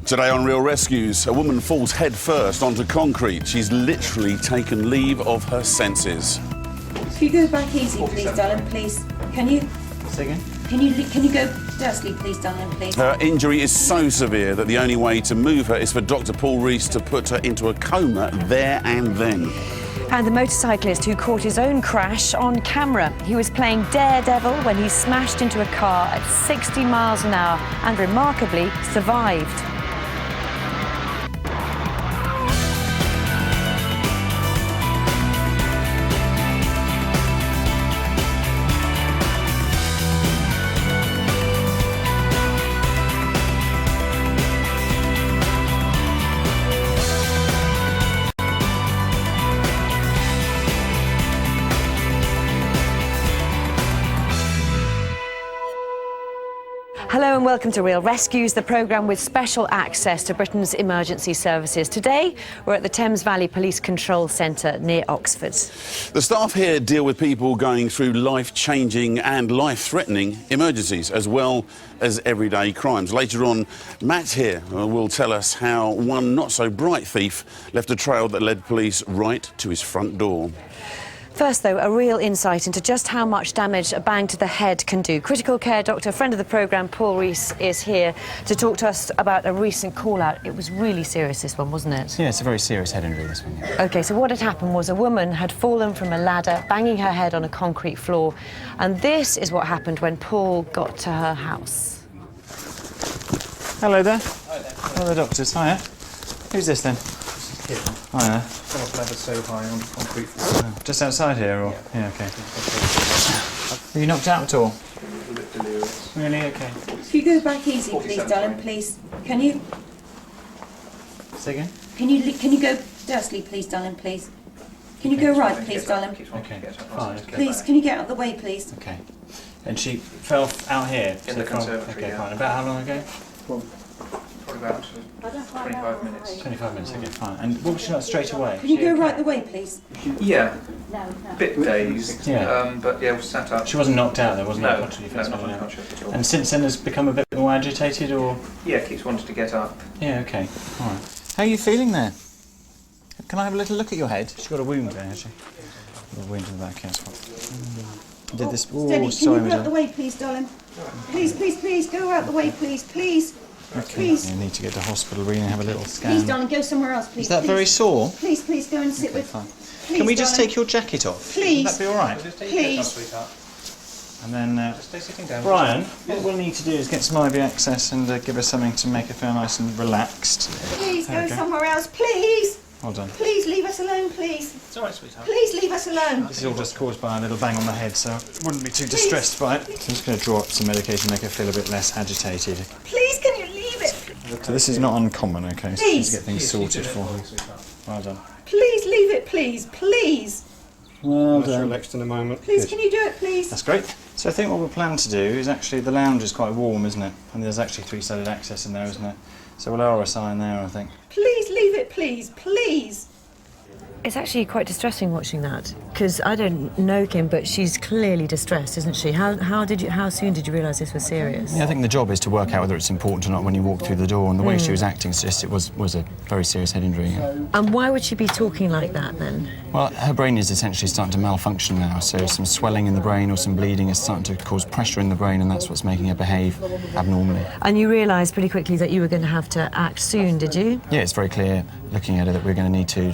Today on Real Rescues, a woman falls head first onto concrete. She's literally taken leave of her senses. If you go back easy, please, darling, please. Can you? Say again? Can you go dirtly, please, darling, please? Her injury is so severe that the only way to move her is for Dr. Paul Rees to put her into a coma there and then. And the motorcyclist who caught his own crash on camera. He was playing daredevil when he smashed into a car at 60 miles an hour and remarkably survived. Hello and welcome to Real Rescues, the programme with special access to Britain's emergency services. Today, we're at the Thames Valley Police Control Centre near Oxford. The staff here deal with people going through life-changing and life-threatening emergencies, as well as everyday crimes. Later on, Matt here will tell us how one not-so-bright thief left a trail that led police right to his front door. First, though, a real insight into just how much damage a bang to the head can do. Critical care doctor, friend of the programme, Paul Rees, is here to talk to us about a recent call-out. It was really serious, this one, wasn't it? Yeah, it's a very serious head injury, this one. Yeah. OK, so what had happened was a woman had fallen from a ladder, banging her head on a concrete floor. And this is what happened when Paul got to her house. Hello there. Hi there. Hello, doctors. Hiya. Who's this then? Hiya. Come up ladder so high on concrete floor. Oh, just outside here, or? Yeah, OK. Are you knocked out at all? A little bit delirious. Really? OK. If you go back easy, please, darling, please. Can you? Say again? Can you go dirtly, please, darling, please? Can you go right, please, darling? OK, fine. Please, can you get out of the way, please? OK. And she fell out here? In the conservatory, OK, yeah. fine. About how long ago? Probably about 25 minutes. 25 minutes, OK, fine. And what was she like straight away? Can you go right the way, please? Yeah, No. a bit dazed, Yeah. but yeah, we sat up. She wasn't knocked out, though, wasn't No, it? Consciously, no, first not of all, yeah. unconscious at all. And since then has become a bit more agitated, or? Yeah, keeps wanting to get up. Yeah, OK. All right. How are you feeling there? Can I have a little look at your head? She's got a wound there, has she? A wound in the back, yes. Did this... Steady. Can sorry, you go out the way, please, darling? Please, please, please, go out the way, please, please. Okay, Please. you need to get to hospital, really, and have a little scan. Please, darling, go somewhere else, please. Is that please. very sore? Please, please, go and sit Okay, with... fine. Please, Can we just darling. take your jacket off? Please. Would that be all right? Please. And then, Stay sitting down. Brian, what we'll need to do is get some IV access and give her something to make her feel nice and relaxed. Please, There go we go. somewhere else, please. Hold on. Please, leave us alone, please. It's all right, sweetheart. Please, leave us alone. This is all just caused by a little bang on the head, so I wouldn't be too distressed by it. So I'm just going to draw up some medication to make her feel a bit less agitated. Please, can you leave it? So this is not uncommon, OK? So Please. let's get things sorted for her. Well done. Please, leave it, please, please. Well Much done. relaxed in a moment. Please, Good. can you do it, please? That's great. So I think what we plan to do is actually, the lounge is quite warm, isn't it? And there's actually three-sided access in there, isn't there? So we'll lower a sign there, I think. Please, leave it, please, please. It's actually quite distressing watching that, because I don't know Kim, but she's clearly distressed, isn't she? How soon did you realise this was serious? Yeah, I think the job is to work out whether it's important or not when you walk through the door, and the way she was acting suggests it was a very serious head injury. Yeah. And why would she be talking like that then? Well, her brain is essentially starting to malfunction now, so some swelling in the brain or some bleeding is starting to cause pressure in the brain, and that's what's making her behave abnormally. And you realised pretty quickly that you were going to have to act soon, did you? Yeah, it's very clear, looking at her, that we're going to need to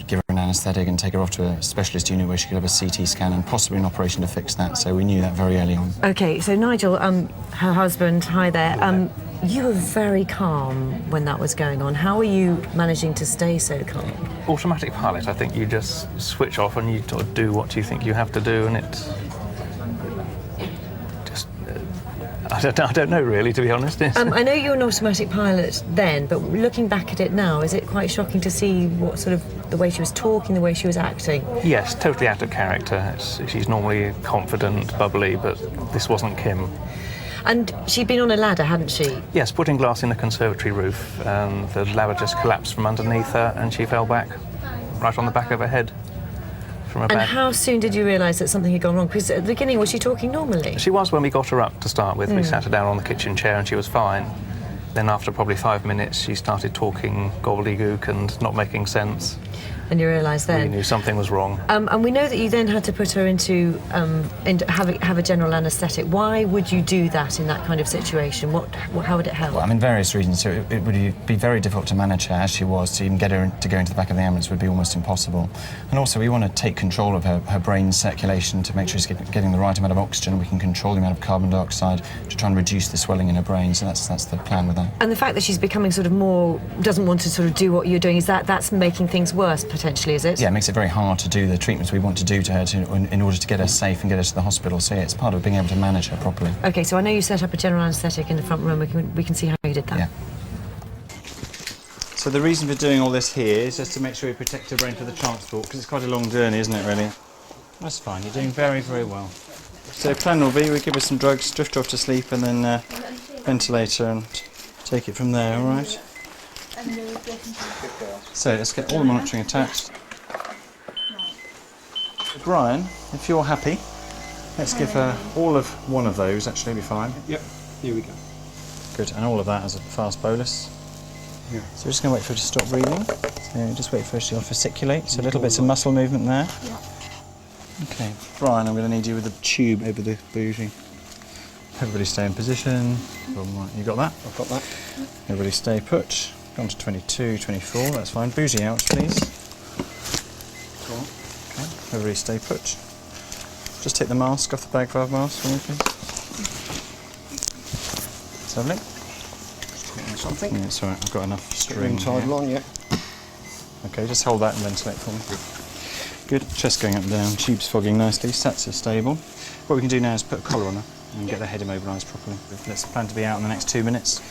give her an anaesthetic and take her off to a specialist unit where she could have a CT scan and possibly an operation to fix that, so we knew that very early on. OK, so Nigel, her husband, hi there, you were very calm when that was going on. How are you managing to stay so calm? Automatic pilot, I think you just switch off and you sort of do what you think you have to do, and it's just... I don't know, really, to be honest. I know you're an automatic pilot then, but looking back at it now, is it quite shocking to see what sort of the way she was talking, the way she was acting? Yes, totally out of character. She's normally confident, bubbly, but this wasn't Kim. And she'd been on a ladder, hadn't she? Yes, putting glass in the conservatory roof. The ladder just collapsed from underneath her and she fell back right on the back of her head. From a And bed. how soon did you realise that something had gone wrong? Because at the beginning, was she talking normally? She was when we got her up to start with. We sat her down on the kitchen chair and she was fine. Then after probably 5 minutes, she started talking gobbledygook and not making sense. And you realised We then? knew something was wrong. And we know that you then had to put her into have a general anaesthetic. Why would you do that in that kind of situation? How would it help? Well, I mean, various reasons. So it would be very difficult to manage her as she was. To even get her to go into the back of the ambulance would be almost impossible. And also, we want to take control of her brain circulation to make sure she's getting the right amount of oxygen. We can control the amount of carbon dioxide to try and reduce the swelling in her brain. So that's the plan with that. And the fact that she's becoming sort of more doesn't want to sort of do what you're doing, that's making things worse potentially, is it? Yeah, it makes it very hard to do the treatments we want to do to her in order to get her safe and get her to the hospital. So yeah, it's part of being able to manage her properly. Okay, so I know you set up a general anaesthetic in the front room. We can see how you did that. Yeah. So the reason for doing all this here is just to make sure we protect her brain for the transport, because it's quite a long journey, isn't it, really? That's fine, you're doing very, very well. So plan will be, we give her some drugs, drift her off to sleep, and then ventilate her and take it from there, all right? So let's get all the monitoring attached. Brian, if you're happy, let's give her all of one of those, actually, be fine. Yep, here we go. Good, and all of that as a fast bolus. Yeah. So we're just going to wait for her to stop breathing. So just wait for her to fasciculate. So little bits of muscle movement there. Yeah. Okay, Brian, I'm going to need you with the tube over the bougie. Everybody stay in position. You got that? I've got that. Everybody stay put. Gone to 22, 24, that's fine. Bougie out, please. Go on. Okay, everybody stay put. Just take the mask off the bag valve mask for me, please. That's lovely. Something. Yeah, it's all right, I've got enough string Tied here. on, yeah. Okay, just hold that and ventilate for me. Good, chest going up and down, tubes fogging nicely, sats are stable. What we can do now is put a collar on her and get the head immobilised properly. Let's plan to be out in the next 2 minutes.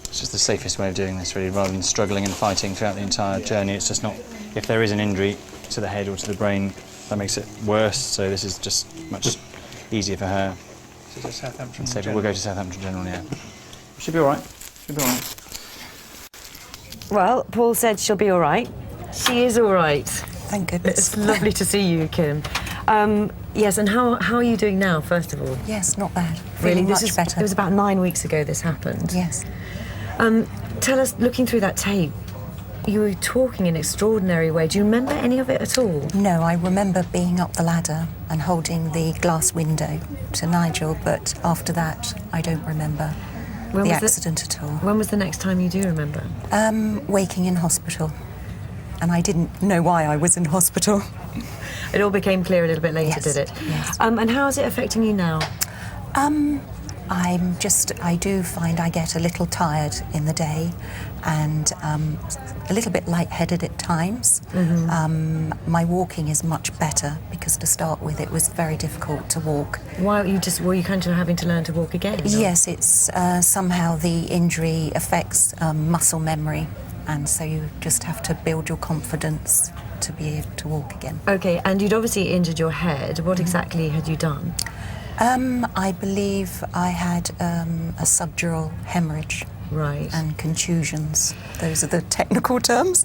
It's just the safest way of doing this, really, rather than struggling and fighting throughout the entire journey. It's just not, if there is an injury to the head or to the brain, that makes it worse, so this is just much easier for her. Is it Southampton? Safer. We'll go to Southampton General, yeah. Should be all right. Should be all right. Well, Paul said she'll be all right. She is all right. Thank goodness. It's lovely to see you, Kim. Yes, and how are you doing now, first of all? Yes, not bad. Really, Feeling much better. It was about 9 weeks ago this happened. Yes. Tell us, looking through that tape, you were talking in an extraordinary way. Do you remember any of it at all? No, I remember being up the ladder and holding the glass window to Nigel, but after that, I don't remember the accident at all. When was the next time you do remember? Waking in hospital. And I didn't know why I was in hospital. It all became clear a little bit later, Yes, did it? yes. And how is it affecting you now? I do find I get a little tired in the day and a little bit lightheaded at times. Mm-hmm. My walking is much better because to start with it was very difficult to walk. Why were you kind of having to learn to walk again? Or? Yes, it's somehow the injury affects muscle memory, and so you just have to build your confidence to be able to walk again. Okay, and you'd obviously injured your head. What exactly had you done? I believe I had a subdural hemorrhage. Right. And contusions. Those are the technical terms.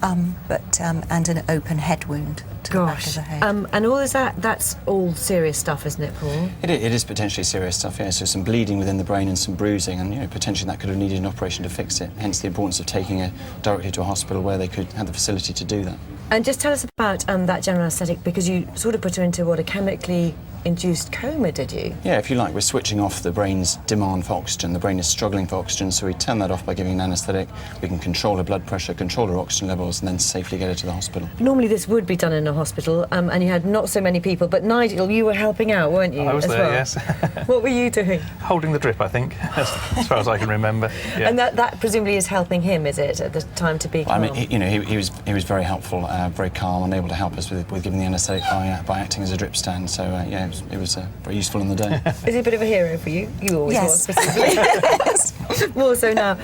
And an open head wound to the back of the head. And all that's all serious stuff, isn't it, Paul? It is potentially serious stuff, yeah. So some bleeding within the brain and some bruising, and potentially that could have needed an operation to fix it. Hence the importance of taking her directly to a hospital where they could have the facility to do that. And just tell us about that general anaesthetic, because you sort of put her into a chemically induced coma, did you? Yeah, if you like, we're switching off the brain's demand for oxygen. The brain is struggling for oxygen, so we turn that off by giving an anaesthetic. We can control her blood pressure, control her oxygen levels, and then safely get her to the hospital. Normally this would be done in a hospital, and you had not so many people, but Nigel, you were helping out, weren't you? I was as there, well? yes. What were you doing? Holding the drip, I think, as far as I can remember. Yeah. And that presumably is helping him, is it, at the time to be calm? I mean, he was very helpful, very calm, and able to help us with giving the anaesthetic by acting as a drip stand. So yeah, it was very useful on the day. Is he a bit of a hero for you? You always Yes. was, specifically. More so now.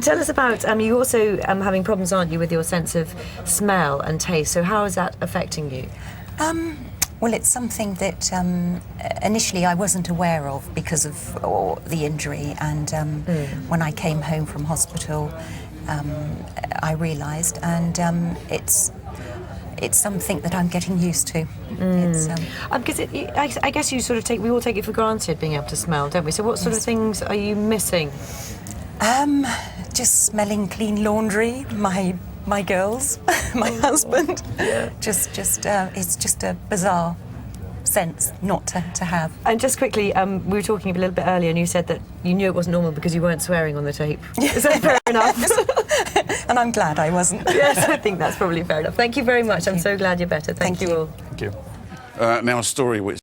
Tell us about, you also having problems, aren't you, with your sense of smell and taste. So how is that affecting you? Well, it's something that initially I wasn't aware of because of the injury, and when I came home from hospital, I realised, and it's something that I'm getting used to. It's, Because I guess you sort of we all take it for granted being able to smell, don't we? So what sort of things are you missing? just smelling clean laundry, my girls, my husband. Yeah. It's just a bizarre sense not to have. And just quickly, we were talking a little bit earlier and you said that you knew it wasn't normal because you weren't swearing on the tape. Is that fair enough? And I'm glad I wasn't. Yes, I think that's probably fair enough. Thank you very much. I'm so glad you're better. Thank you all. Thank you. Now a story which